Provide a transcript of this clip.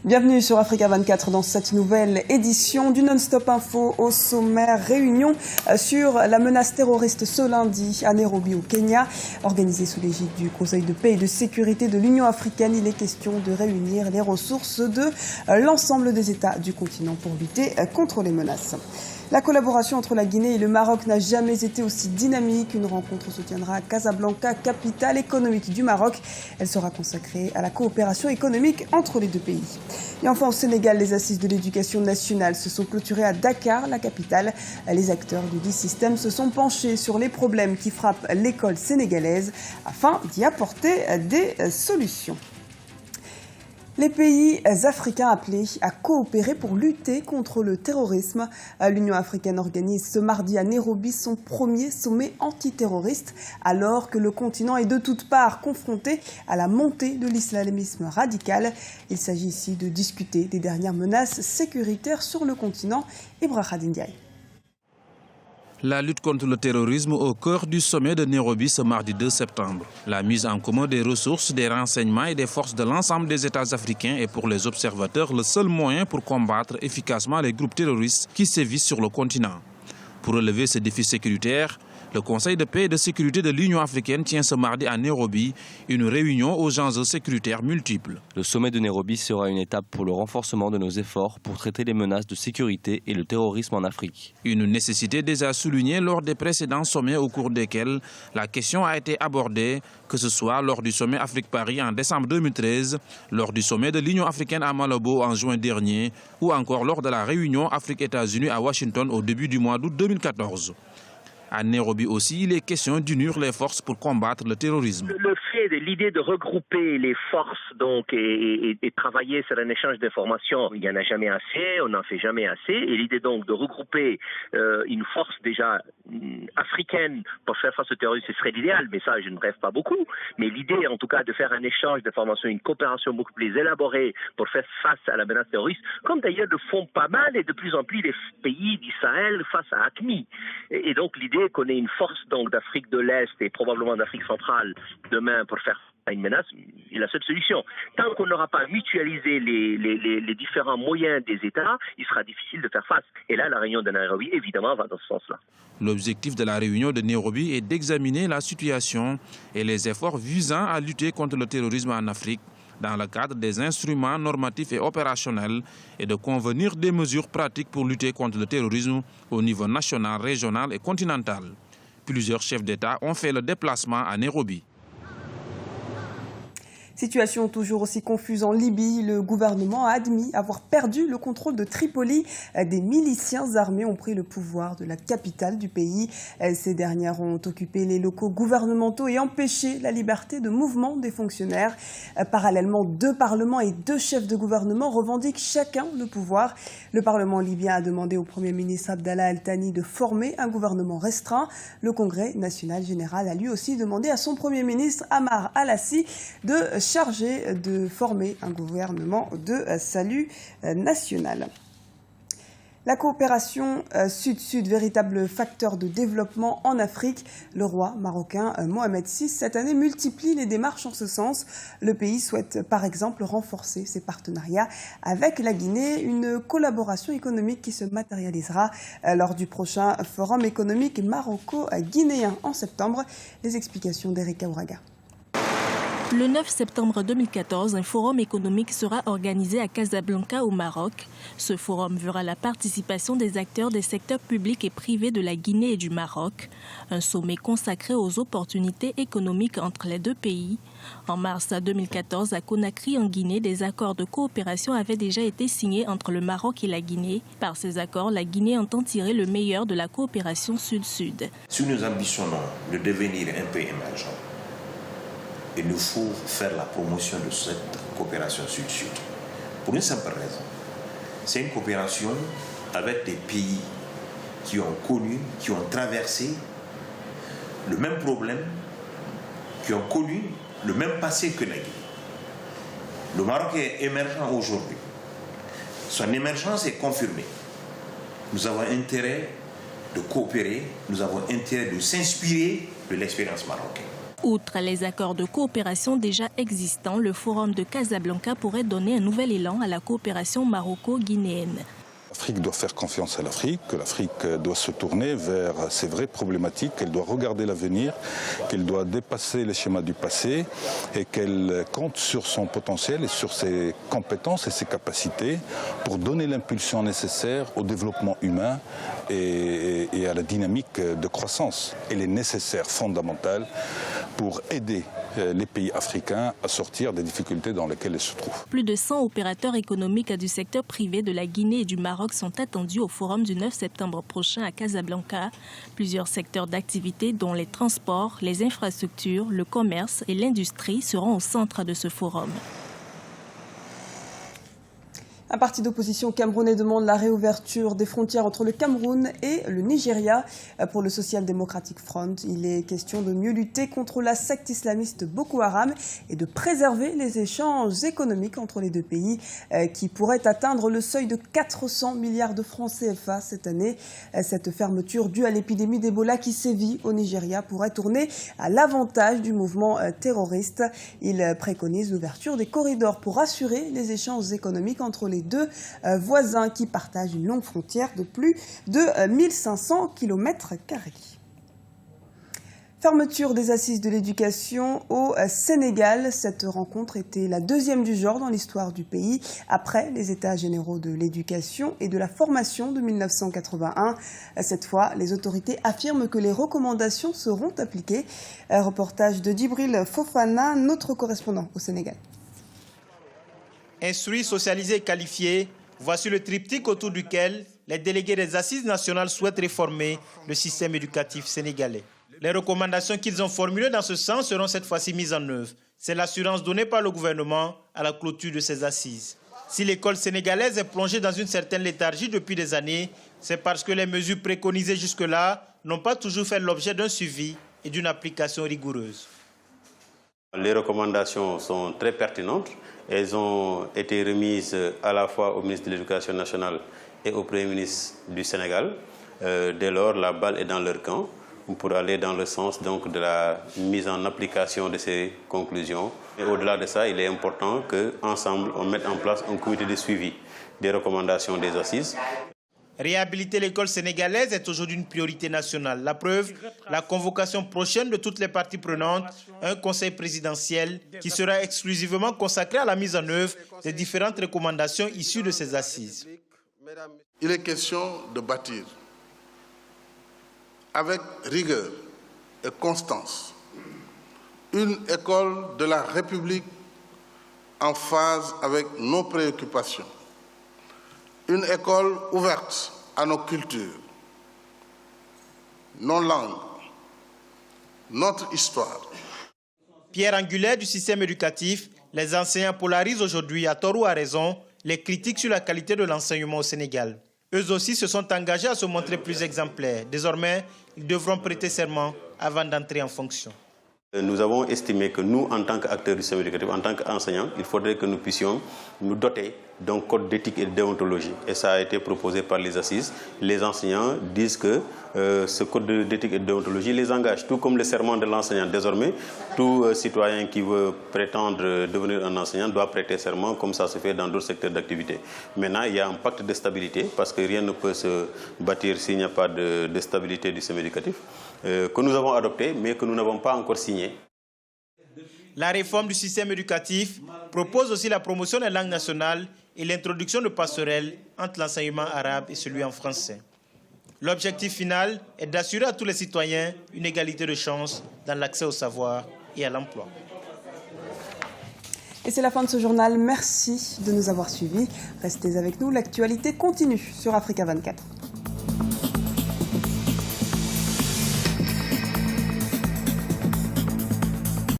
Bienvenue sur Africa 24 dans cette nouvelle édition du Non-Stop Info. Au sommaire, réunion sur la menace terroriste ce lundi à Nairobi au Kenya. Organisée sous l'égide du Conseil de paix et de sécurité de l'Union africaine, il est question de réunir les ressources de l'ensemble des États du continent pour lutter contre les menaces. La collaboration entre la Guinée et le Maroc n'a jamais été aussi dynamique. Une rencontre se tiendra à Casablanca, capitale économique du Maroc. Elle sera consacrée à la coopération économique entre les deux pays. Et enfin au Sénégal, les assises de l'éducation nationale se sont clôturées à Dakar, la capitale. Les acteurs du dit système se sont penchés sur les problèmes qui frappent l'école sénégalaise afin d'y apporter des solutions. Les pays africains appelés à coopérer pour lutter contre le terrorisme. L'Union africaine organise ce mardi à Nairobi son premier sommet antiterroriste, alors que le continent est de toutes parts confronté à la montée de l'islamisme radical. Il s'agit ici de discuter des dernières menaces sécuritaires sur le continent. Ibrahim Ndiaye. La lutte contre le terrorisme au cœur du sommet de Nairobi ce mardi 2 septembre. La mise en commun des ressources, des renseignements et des forces de l'ensemble des États africains est pour les observateurs le seul moyen pour combattre efficacement les groupes terroristes qui sévissent sur le continent. Pour relever ce défi sécuritaire, le Conseil de paix et de sécurité de l'Union africaine tient ce mardi à Nairobi une réunion aux enjeux sécuritaires multiples. Le sommet de Nairobi sera une étape pour le renforcement de nos efforts pour traiter les menaces de sécurité et le terrorisme en Afrique. Une nécessité déjà soulignée lors des précédents sommets au cours desquels la question a été abordée, que ce soit lors du sommet Afrique-Paris en décembre 2013, lors du sommet de l'Union africaine à Malabo en juin dernier ou encore lors de la réunion Afrique-États-Unis à Washington au début du mois d'août 2014. À Nairobi aussi, il est question d'unir les forces pour combattre le terrorisme. Le fait de l'idée de regrouper les forces donc et travailler sur un échange d'informations, il n'y en a jamais assez, on n'en fait jamais assez. Et l'idée donc de regrouper une force déjà africaine pour faire face au terrorisme, ce serait l'idéal, mais ça je ne rêve pas beaucoup. Mais l'idée en tout cas de faire un échange d'informations, une coopération beaucoup plus élaborée pour faire face à la menace terroriste, comme d'ailleurs le font pas mal et de plus en plus les pays d'Israël face à AQMI. Et donc l'idée qu'on ait une force donc d'Afrique de l'Est et probablement d'Afrique centrale demain pour faire une menace est la seule solution. Tant qu'on n'aura pas mutualisé les différents moyens des États, il sera difficile de faire face. Et là, la réunion de Nairobi, évidemment, va dans ce sens-là. L'objectif de la réunion de Nairobi est d'examiner la situation et les efforts visant à lutter contre le terrorisme en Afrique dans le cadre des instruments normatifs et opérationnels et de convenir des mesures pratiques pour lutter contre le terrorisme au niveau national, régional et continental. Plusieurs chefs d'État ont fait le déplacement à Nairobi. Situation toujours aussi confuse en Libye. Le gouvernement a admis avoir perdu le contrôle de Tripoli. Des miliciens armés ont pris le pouvoir de la capitale du pays. Ces dernières ont occupé les locaux gouvernementaux et empêché la liberté de mouvement des fonctionnaires. Parallèlement, 2 parlements et 2 chefs de gouvernement revendiquent chacun le pouvoir. Le Parlement libyen a demandé au Premier ministre Abdallah Al-Thani de former un gouvernement restreint. Le Congrès national général a lui aussi demandé à son Premier ministre Ammar Al-Assi de chargé de former un gouvernement de salut national. La coopération Sud-Sud, véritable facteur de développement en Afrique. Le roi marocain Mohamed VI, cette année, multiplie les démarches en ce sens. Le pays souhaite par exemple renforcer ses partenariats avec la Guinée, une collaboration économique qui se matérialisera lors du prochain forum économique maroco-guinéen en septembre. Les explications d'Erika Ouraga. Le 9 septembre 2014, un forum économique sera organisé à Casablanca au Maroc. Ce forum verra la participation des acteurs des secteurs publics et privés de la Guinée et du Maroc. Un sommet consacré aux opportunités économiques entre les deux pays. En mars 2014, à Conakry, en Guinée, des accords de coopération avaient déjà été signés entre le Maroc et la Guinée. Par ces accords, la Guinée entend tirer le meilleur de la coopération Sud-Sud. Si nous ambitionnons de devenir un pays émergent, il nous faut faire la promotion de cette coopération Sud-Sud. Pour une simple raison. C'est une coopération avec des pays qui ont connu, qui ont traversé le même problème, qui ont connu le même passé que la Guinée. Le Maroc est émergent aujourd'hui. Son émergence est confirmée. Nous avons intérêt de coopérer, nous avons intérêt de s'inspirer de l'expérience marocaine. Outre les accords de coopération déjà existants, le forum de Casablanca pourrait donner un nouvel élan à la coopération maroco-guinéenne. L'Afrique doit faire confiance à l'Afrique, que l'Afrique doit se tourner vers ses vraies problématiques, qu'elle doit regarder l'avenir, qu'elle doit dépasser les schémas du passé et qu'elle compte sur son potentiel et sur ses compétences et ses capacités pour donner l'impulsion nécessaire au développement humain et à la dynamique de croissance. Elle est nécessaire, fondamentale, pour aider les pays africains à sortir des difficultés dans lesquelles ils se trouvent. Plus de 100 opérateurs économiques du secteur privé de la Guinée et du Maroc sont attendus au forum du 9 septembre prochain à Casablanca. Plusieurs secteurs d'activité dont les transports, les infrastructures, le commerce et l'industrie seront au centre de ce forum. Un parti d'opposition camerounais demande la réouverture des frontières entre le Cameroun et le Nigeria. Pour le Social Democratic Front, il est question de mieux lutter contre la secte islamiste Boko Haram et de préserver les échanges économiques entre les deux pays qui pourraient atteindre le seuil de 400 milliards de francs CFA cette année. Cette fermeture due à l'épidémie d'Ebola qui sévit au Nigeria pourrait tourner à l'avantage du mouvement terroriste. Il préconise l'ouverture des corridors pour assurer les échanges économiques entre les deux voisins qui partagent une longue frontière de plus de 1500 km². Fermeture des assises de l'éducation au Sénégal. Cette rencontre était la deuxième du genre dans l'histoire du pays, après les États généraux de l'éducation et de la formation de 1981. Cette fois, les autorités affirment que les recommandations seront appliquées. Un reportage de Djibril Fofana, notre correspondant au Sénégal. Instruits, socialisés et qualifiés, voici le triptyque autour duquel les délégués des assises nationales souhaitent réformer le système éducatif sénégalais. Les recommandations qu'ils ont formulées dans ce sens seront cette fois-ci mises en œuvre. C'est l'assurance donnée par le gouvernement à la clôture de ces assises. Si l'école sénégalaise est plongée dans une certaine léthargie depuis des années, c'est parce que les mesures préconisées jusque-là n'ont pas toujours fait l'objet d'un suivi et d'une application rigoureuse. Les recommandations sont très pertinentes. Elles ont été remises à la fois au ministre de l'Éducation nationale et au Premier ministre du Sénégal. Dès lors, la balle est dans leur camp pour aller dans le sens donc, de la mise en application de ces conclusions. Et au-delà de ça, il est important qu'ensemble, on mette en place un comité de suivi des recommandations des assises. Réhabiliter l'école sénégalaise est aujourd'hui une priorité nationale. La preuve, la convocation prochaine de toutes les parties prenantes, un conseil présidentiel qui sera exclusivement consacré à la mise en œuvre des différentes recommandations issues de ces assises. Il est question de bâtir avec rigueur et constance une école de la République en phase avec nos préoccupations. Une école ouverte à nos cultures, nos langues, notre histoire. Pierre angulaire du système éducatif, les enseignants polarisent aujourd'hui, à tort ou à raison, les critiques sur la qualité de l'enseignement au Sénégal. Eux aussi se sont engagés à se montrer plus exemplaires. Désormais, ils devront prêter serment avant d'entrer en fonction. Nous avons estimé que nous, en tant qu'acteurs du système éducatif, en tant qu'enseignants, il faudrait que nous puissions nous doter d'un code d'éthique et de déontologie. Et ça a été proposé par les assises. Les enseignants disent que ce code d'éthique et de déontologie les engage, tout comme le serment de l'enseignant. Désormais, tout citoyen qui veut prétendre devenir un enseignant doit prêter serment, comme ça se fait dans d'autres secteurs d'activité. Maintenant, il y a un pacte de stabilité, parce que rien ne peut se bâtir s'il n'y a pas de stabilité du système éducatif, que nous avons adopté, mais que nous n'avons pas encore signé. La réforme du système éducatif propose aussi la promotion des langues nationales et l'introduction de passerelles entre l'enseignement arabe et celui en français. L'objectif final est d'assurer à tous les citoyens une égalité de chance dans l'accès au savoir et à l'emploi. Et c'est la fin de ce journal. Merci de nous avoir suivis. Restez avec nous, l'actualité continue sur Africa 24.